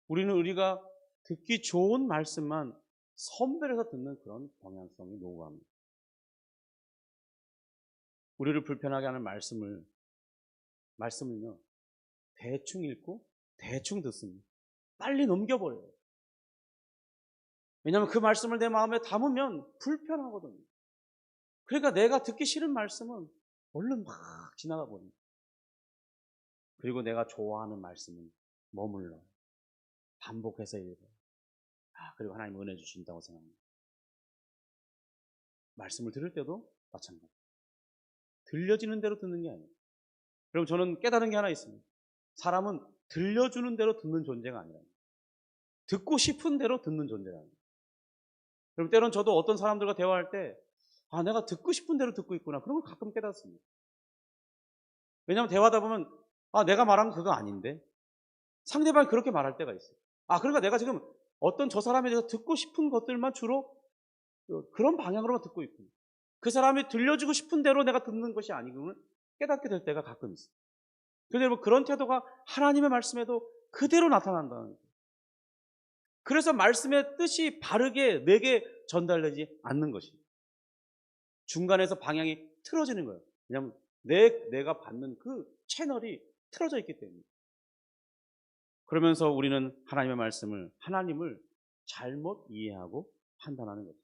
[SPEAKER 1] 우리가 듣기 좋은 말씀만 선별해서 듣는 그런 경향성이 노후합니다. 우리를 불편하게 하는 말씀을요 대충 읽고 대충 듣습니다. 빨리 넘겨버려요. 왜냐하면 그 말씀을 내 마음에 담으면 불편하거든요. 그러니까 내가 듣기 싫은 말씀은 얼른 막 지나가 버립니다. 그리고 내가 좋아하는 말씀은 머물러 반복해서 읽어. 그리고 하나님 은혜 주신다고 생각합니다. 말씀을 들을 때도 마찬가지. 들려지는 대로 듣는 게 아니에요. 그럼 저는 깨달은 게 하나 있습니다. 사람은 들려주는 대로 듣는 존재가 아니라 듣고 싶은 대로 듣는 존재가 아니에요. 그럼 때론 저도 어떤 사람들과 대화할 때 내가 듣고 싶은 대로 듣고 있구나. 그런 걸 가끔 깨닫습니다. 왜냐하면 대화하다 보면 내가 말한 건 그거 아닌데 상대방이 그렇게 말할 때가 있어요. 그러니까 내가 지금 어떤 저 사람에 대해서 듣고 싶은 것들만 주로 그런 방향으로만 듣고 있구나. 그 사람이 들려주고 싶은 대로 내가 듣는 것이 아니구나 깨닫게 될 때가 가끔 있어요. 그런데 여러분 그런 태도가 하나님의 말씀에도 그대로 나타난다는 거예요. 그래서 말씀의 뜻이 바르게 내게 전달되지 않는 것입니다. 중간에서 방향이 틀어지는 거예요. 왜냐하면 내가 받는 그 채널이 틀어져 있기 때문에. 그러면서 우리는 하나님의 말씀을, 하나님을 잘못 이해하고 판단하는 거죠.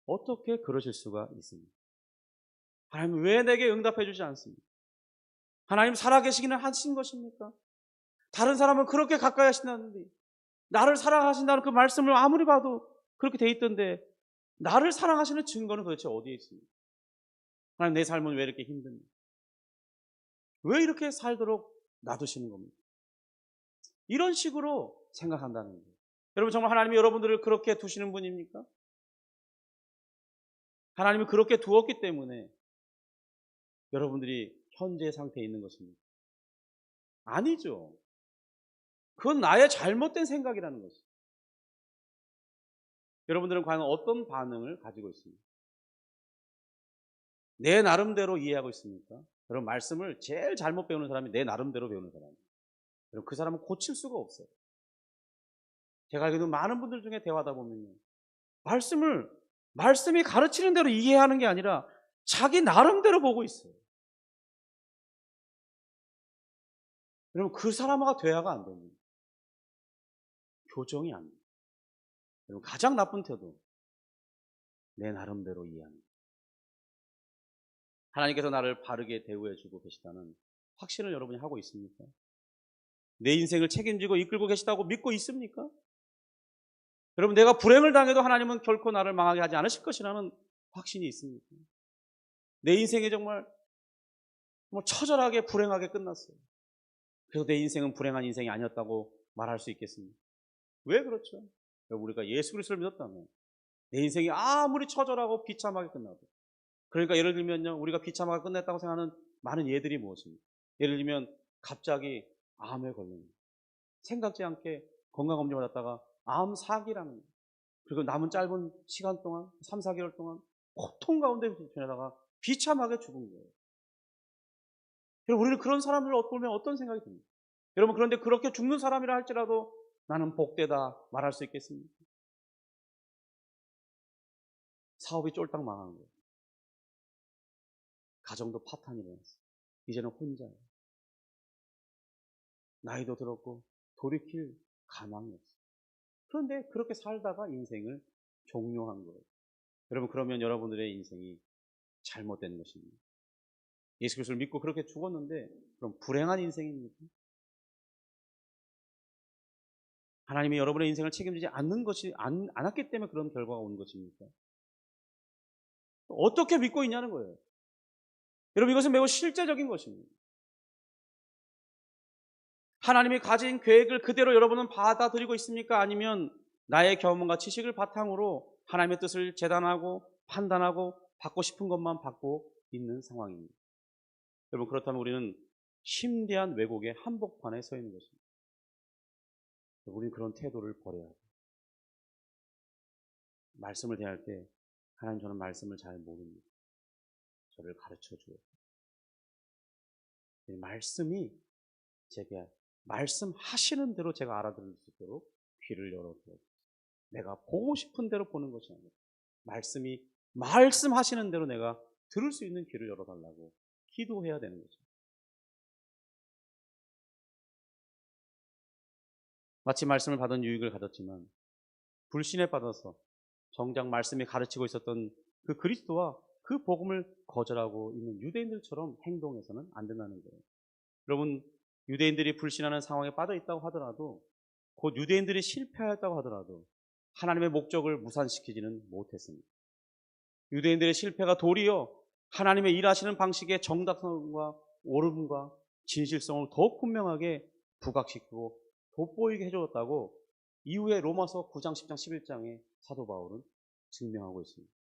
[SPEAKER 1] 어떻게 그러실 수가 있습니까? 하나님 왜 내게 응답해 주지 않습니까? 하나님 살아계시기는 하신 것입니까? 다른 사람은 그렇게 가까이 하신다는데 나를 사랑하신다는 그 말씀을 아무리 봐도 그렇게 돼 있던데 나를 사랑하시는 증거는 도대체 어디에 있습니까? 하나님 내 삶은 왜 이렇게 힘듭니까? 왜 이렇게 살도록 놔두시는 겁니까? 이런 식으로 생각한다는 거예요. 여러분 정말 하나님이 여러분들을 그렇게 두시는 분입니까? 하나님이 그렇게 두었기 때문에 여러분들이 현재 상태에 있는 것입니다. 아니죠. 그건 나의 잘못된 생각이라는 것이죠. 여러분들은 과연 어떤 반응을 가지고 있습니까? 내 나름대로 이해하고 있습니까? 여러분 말씀을 제일 잘못 배우는 사람이 내 나름대로 배우는 사람이에요. 여러분 그 사람은 고칠 수가 없어요. 제가 알기로는 많은 분들 중에 대화하다 보면요. 말씀이 가르치는 대로 이해하는 게 아니라 자기 나름대로 보고 있어요. 여러분 그 사람과 대화가 안 됩니다. 교정이 안 돼요. 여러분 가장 나쁜 태도, 내 나름대로 이해하는. 하나님께서 나를 바르게 대우해주고 계시다는 확신을 여러분이 하고 있습니까? 내 인생을 책임지고 이끌고 계시다고 믿고 있습니까? 여러분 내가 불행을 당해도 하나님은 결코 나를 망하게 하지 않으실 것이라는 확신이 있습니까? 내 인생이 정말 처절하게 불행하게 끝났어요. 그래서 내 인생은 불행한 인생이 아니었다고 말할 수 있겠습니까? 왜 그렇죠? 우리가 예수 그리스도를 믿었다면 내 인생이 아무리 처절하고 비참하게 끝나도, 그러니까 예를 들면요, 우리가 비참하게 끝냈다고 생각하는 많은 예들이 무엇입니까? 예를 들면 갑자기 암에 걸립니다. 생각지 않게 건강검진을 받았다가 암 사기라는 거예요. 그리고 남은 짧은 시간 동안 3, 4개월 동안 고통 가운데 지내다가 비참하게 죽은 거예요. 여러분 우리는 그런 사람들을 보면 어떤 생각이 듭니까? 여러분 그런데 그렇게 죽는 사람이라 할지라도 나는 복되다 말할 수 있겠습니까? 사업이 쫄딱 망한 거예요. 가정도 파탄이 일어났어요. 이제는 혼자예요. 나이도 들었고 돌이킬 가망이 없어요. 그런데 그렇게 살다가 인생을 종료한 거예요. 여러분 그러면 여러분들의 인생이 잘못된 것입니다. 예수 그리스도를 믿고 그렇게 죽었는데 그럼 불행한 인생입니까? 하나님이 여러분의 인생을 책임지지 않았기 때문에 그런 결과가 온 것입니까? 어떻게 믿고 있냐는 거예요. 여러분 이것은 매우 실제적인 것입니다. 하나님이 가진 계획을 그대로 여러분은 받아들이고 있습니까? 아니면 나의 경험과 지식을 바탕으로 하나님의 뜻을 재단하고 판단하고 받고 싶은 것만 받고 있는 상황입니다. 여러분 그렇다면 우리는 심대한 왜곡의 한복판에 서 있는 것입니다. 우리는 그런 태도를 버려야 해요. 말씀을 대할 때 하나님 저는 말씀을 잘 모릅니다. 저를 가르쳐 줘요. 말씀이 제게 말씀하시는 대로 제가 알아들을 수 있도록 귀를 열어줘요. 내가 보고 싶은 대로 보는 것이 아니라 말씀이 말씀하시는 대로 내가 들을 수 있는 귀를 열어달라고 기도해야 되는 거죠. 마치 말씀을 받은 유익을 가졌지만 불신에 빠져서 정작 말씀이 가르치고 있었던 그 그리스도와 그 복음을 거절하고 있는 유대인들처럼 행동해서는 안 된다는 거예요. 여러분, 유대인들이 불신하는 상황에 빠져 있다고 하더라도, 곧 유대인들이 실패하였다고 하더라도 하나님의 목적을 무산시키지는 못했습니다. 유대인들의 실패가 도리어 하나님의 일하시는 방식의 정당성과 옳음과 진실성을 더욱 분명하게 부각시키고 돋보이게 해주었다고 이후에 로마서 9장, 10장, 11장에 사도 바울은 증명하고 있습니다.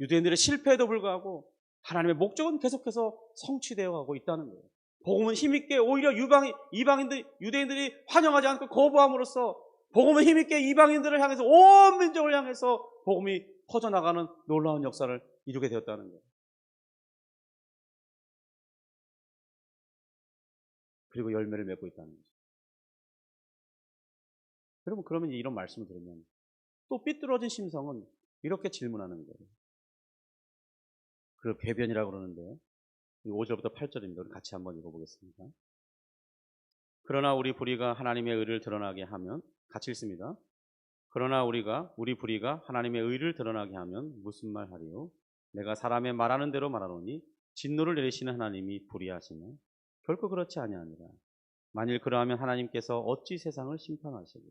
[SPEAKER 1] 유대인들의 실패에도 불구하고 하나님의 목적은 계속해서 성취되어 가고 있다는 거예요. 복음은 힘있게 오히려 유대인들이 환영하지 않고 거부함으로써 복음은 힘있게 이방인들을 향해서 온 민족을 향해서 복음이 퍼져나가는 놀라운 역사를 이루게 되었다는 거예요. 그리고 열매를 맺고 있다는 거죠. 여러분, 그러면 이런 말씀을 들으면 또 삐뚤어진 심성은 이렇게 질문하는 거예요. 그걸 궤변이라고 그러는데요. 5절부터 8절입니다. 우리 같이 한번 읽어보겠습니다. 그러나 우리 불의가 하나님의 의를 드러나게 하면, 같이 읽습니다. 그러나 우리 불의가 하나님의 의를 드러나게 하면 무슨 말 하리요? 내가 사람의 말하는 대로 말하노니 진노를 내리시는 하나님이 불의하시며 결코 그렇지 아니하니라. 만일 그러하면 하나님께서 어찌 세상을 심판하시리?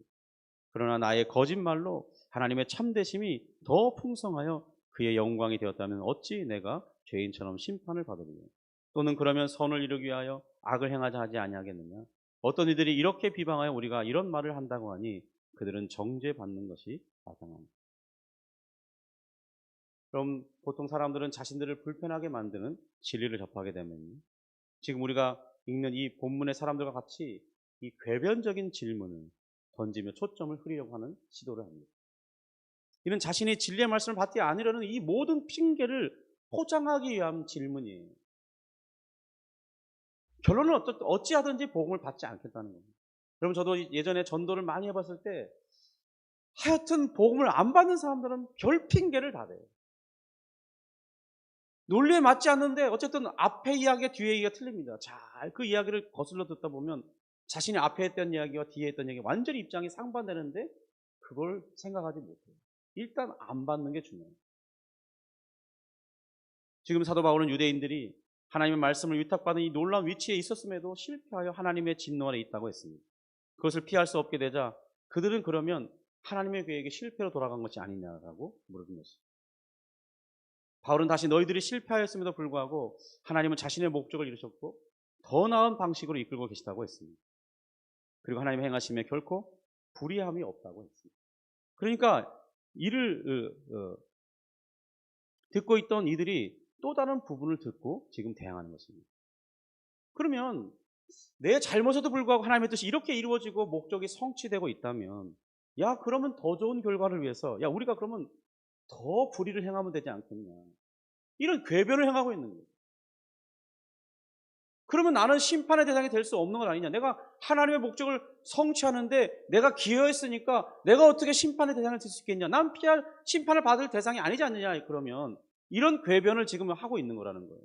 [SPEAKER 1] 그러나 나의 거짓말로 하나님의 참되심이 더 풍성하여 그의 영광이 되었다면 어찌 내가 죄인처럼 심판을 받으리요? 또는 그러면 선을 이루기 위하여 악을 행하자 하지 아니하겠느냐? 어떤 이들이 이렇게 비방하여 우리가 이런 말을 한다고 하니 그들은 정죄받는 것이 마땅합니다. 그럼 보통 사람들은 자신들을 불편하게 만드는 진리를 접하게 되면 지금 우리가 읽는 이 본문의 사람들과 같이 이 궤변적인 질문을 던지며 초점을 흐리려고 하는 시도를 합니다. 이는 자신이 진리의 말씀을 받지 않으려는 이 모든 핑계를 포장하기 위한 질문이에요. 결론은 어찌하든지 복음을 받지 않겠다는 겁니다. 여러분, 저도 예전에 전도를 많이 해봤을 때 하여튼 복음을 안 받는 사람들은 별 핑계를 다 대요. 논리에 맞지 않는데 어쨌든 앞에 이야기와 뒤에 이야기가 틀립니다. 잘 그 이야기를 거슬러 듣다 보면 자신이 앞에 했던 이야기와 뒤에 했던 이야기 완전히 입장이 상반되는데 그걸 생각하지 못해요. 일단 안 받는 게 중요해요. 지금 사도 바울은 유대인들이 하나님의 말씀을 위탁받은 이 놀라운 위치에 있었음에도 실패하여 하나님의 진노 아래 있다고 했습니다. 그것을 피할 수 없게 되자 그들은 그러면 하나님의 계획이 실패로 돌아간 것이 아니냐라고 물은 것입니다. 바울은 다시 너희들이 실패하였음에도 불구하고 하나님은 자신의 목적을 이루셨고 더 나은 방식으로 이끌고 계시다고 했습니다. 그리고 하나님의 행하심에 결코 불의함이 없다고 했습니다. 그러니까 이를 듣고 있던 이들이 또 다른 부분을 듣고 지금 대항하는 것입니다. 그러면 내 잘못에도 불구하고 하나님의 뜻이 이렇게 이루어지고 목적이 성취되고 있다면 야, 그러면 더 좋은 결과를 위해서 야, 우리가 그러면 더 불의를 행하면 되지 않겠냐. 이런 궤변을 행하고 있는 거예요. 그러면 나는 심판의 대상이 될 수 없는 건 아니냐. 내가 하나님의 목적을 성취하는데 내가 기여했으니까 내가 어떻게 심판의 대상을 될 수 있겠냐. 난 심판을 받을 대상이 아니지 않느냐. 그러면 이런 궤변을 지금 하고 있는 거라는 거예요.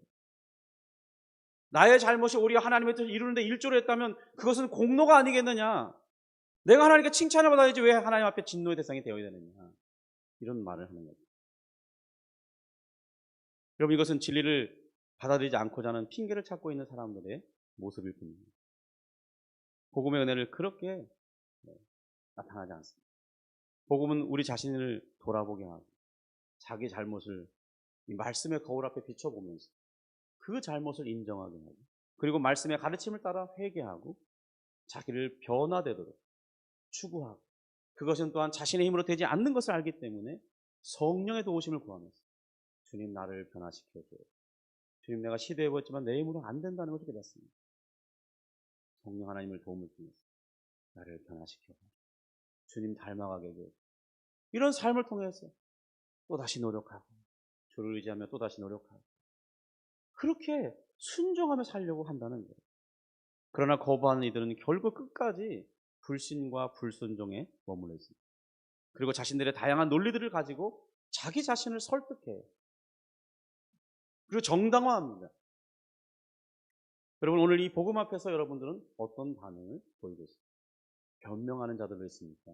[SPEAKER 1] 나의 잘못이 오히려 하나님의 뜻을 이루는데 일조를 했다면 그것은 공로가 아니겠느냐. 내가 하나님께 칭찬을 받아야지 왜 하나님 앞에 진노의 대상이 되어야 되느냐. 이런 말을 하는 거죠. 여러분, 이것은 진리를 받아들이지 않고자 하는 핑계를 찾고 있는 사람들의 모습일 뿐입니다. 복음의 은혜를 그렇게 나타나지 않습니다. 복음은 우리 자신을 돌아보게 하고 자기 잘못을 이 말씀의 거울 앞에 비춰보면서 그 잘못을 인정하게 하고 그리고 말씀의 가르침을 따라 회개하고 자기를 변화되도록 추구하고 그것은 또한 자신의 힘으로 되지 않는 것을 알기 때문에 성령의 도우심을 구하면서 주님 나를 변화시켜줘요. 주님 내가 시도해봤지만 내 힘으로 안 된다는 것을 깨닫습니다. 성령 하나님을 도움을 통해서 나를 변화시켜봐. 주님 닮아가게 해줘. 이런 삶을 통해서 또다시 노력하고 주를 의지하며 또다시 노력하고 그렇게 순종하며 살려고 한다는 거예요. 그러나 거부하는 이들은 결국 끝까지 불신과 불순종에 머물러 있습니다. 그리고 자신들의 다양한 논리들을 가지고 자기 자신을 설득해요. 그리고 정당화합니다. 여러분, 오늘 이 복음 앞에서 여러분들은 어떤 반응을 보이고 있습니까? 변명하는 자들도 있습니까?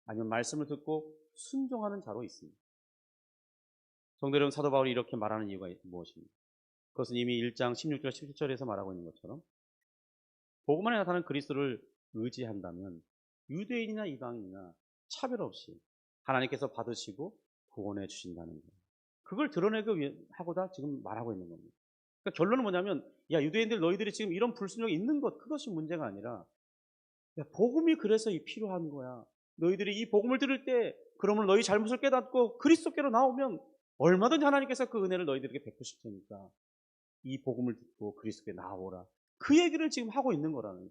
[SPEAKER 1] 아니면 말씀을 듣고 순종하는 자로 있습니다. 성도 여러분, 사도 바울이 이렇게 말하는 이유가 무엇입니까? 그것은 이미 1장 16절 17절에서 말하고 있는 것처럼 복음 안에 나타나는 그리스도를 의지한다면 유대인이나 이방인이나 차별 없이 하나님께서 받으시고 구원해 주신다는 거예요. 그걸 드러내기 위해 하고다 지금 말하고 있는 겁니다. 그러니까 결론은 뭐냐면, 야, 유대인들 너희들이 지금 이런 불순종이 있는 것, 그것이 문제가 아니라, 야, 복음이 그래서 필요한 거야. 너희들이 이 복음을 들을 때 그러면 너희 잘못을 깨닫고 그리스도께로 나오면 얼마든지 하나님께서 그 은혜를 너희들에게 베푸실 테니까 이 복음을 듣고 그리스도께 나오라. 그 얘기를 지금 하고 있는 거라는 거예요.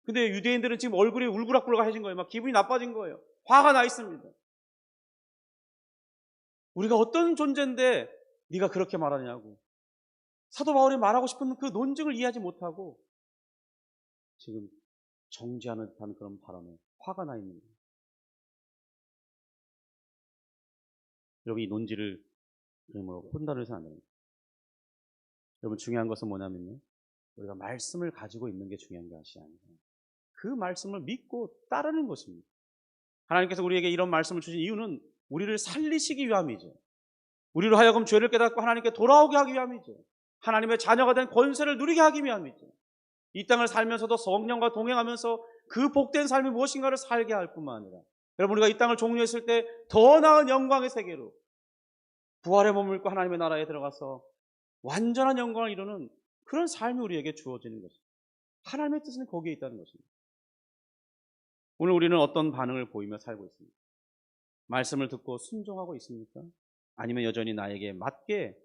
[SPEAKER 1] 근데 유대인들은 지금 얼굴이 울그락불락해진 거예요. 막 기분이 나빠진 거예요. 화가 나 있습니다. 우리가 어떤 존재인데 네가 그렇게 말하냐고. 사도 바울이 말하고 싶은 그 논증을 이해하지 못하고 지금 정죄하는 듯한 그런 바람에 화가 나 있는 거예요. 여러분, 이 논지를 혼다를 해서 안 됩니다. 여러분, 중요한 것은 뭐냐면요, 우리가 말씀을 가지고 있는 게 중요한 것이 아니라 그 말씀을 믿고 따르는 것입니다. 하나님께서 우리에게 이런 말씀을 주신 이유는 우리를 살리시기 위함이죠. 우리로 하여금 죄를 깨닫고 하나님께 돌아오게 하기 위함이죠. 하나님의 자녀가 된 권세를 누리게 하기 위함이죠. 이 땅을 살면서도 성령과 동행하면서 그 복된 삶이 무엇인가를 살게 할 뿐만 아니라, 여러분, 우리가 이 땅을 종료했을 때 더 나은 영광의 세계로 부활의 몸을 입고 하나님의 나라에 들어가서 완전한 영광을 이루는 그런 삶이 우리에게 주어지는 것입니다. 하나님의 뜻은 거기에 있다는 것입니다. 오늘 우리는 어떤 반응을 보이며 살고 있습니까? 말씀을 듣고 순종하고 있습니까? 아니면 여전히 나에게 맞게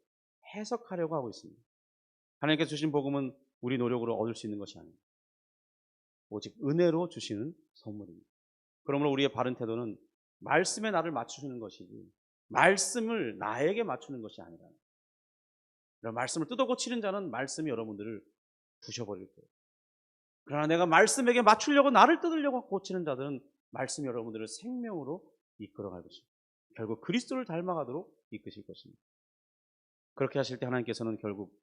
[SPEAKER 1] 해석하려고 하고 있습니다. 하나님께서 주신 복음은 우리 노력으로 얻을 수 있는 것이 아닙니다. 오직 은혜로 주시는 선물입니다. 그러므로 우리의 바른 태도는 말씀에 나를 맞추는 것이지 말씀을 나에게 맞추는 것이 아니라, 말씀을 뜯어 고치는 자는 말씀이 여러분들을 부셔버릴 거예요. 그러나 내가 말씀에게 맞추려고 나를 뜯으려고 고치는 자들은 말씀이 여러분들을 생명으로 이끌어갈 것입니다. 결국 그리스도를 닮아가도록 이끄실 것입니다. 그렇게 하실 때 하나님께서는 결국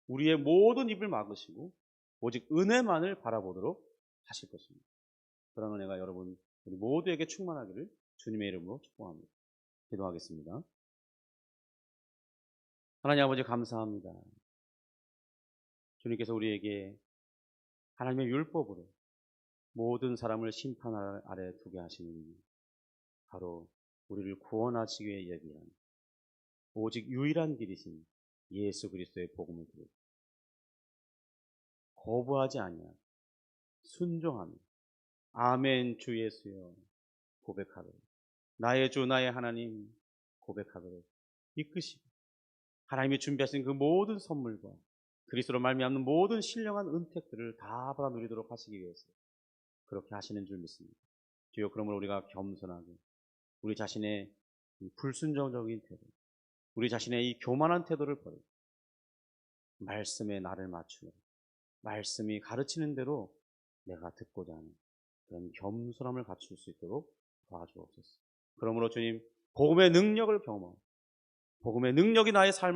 [SPEAKER 1] 우리의 모든 입을 막으시고 오직 은혜만을 바라보도록 하실 것입니다. 그런 은혜가 여러분 우리 모두에게 충만하기를 주님의 이름으로 축복합니다. 기도하겠습니다. 하나님 아버지, 감사합니다. 주님께서 우리에게 하나님의 율법으로 모든 사람을 심판 아래 두게 하시는, 바로 우리를 구원하시기 위해 예비한 오직 유일한 길이신 예수 그리스도의 복음을 드리고 거부하지 아니하고 순종하며 아멘 주 예수여 고백하도록, 나의 주 나의 하나님 고백하도록 이끄시고, 하나님이 준비하신 그 모든 선물과 그리스도로 말미암는 모든 신령한 은택들을 다 받아 누리도록 하시기 위해서 그렇게 하시는 줄 믿습니다. 주여, 그러므로 우리가 겸손하게 우리 자신의 불순종적인 태도, 우리 자신의 이 교만한 태도를 버리고 말씀에 나를 맞추고 말씀이 가르치는 대로 내가 듣고자 하는 그런 겸손함을 갖출 수 있도록 도와주옵소서. 그러므로 주님, 복음의 능력을 경험하고 복음의 능력이 나의 삶을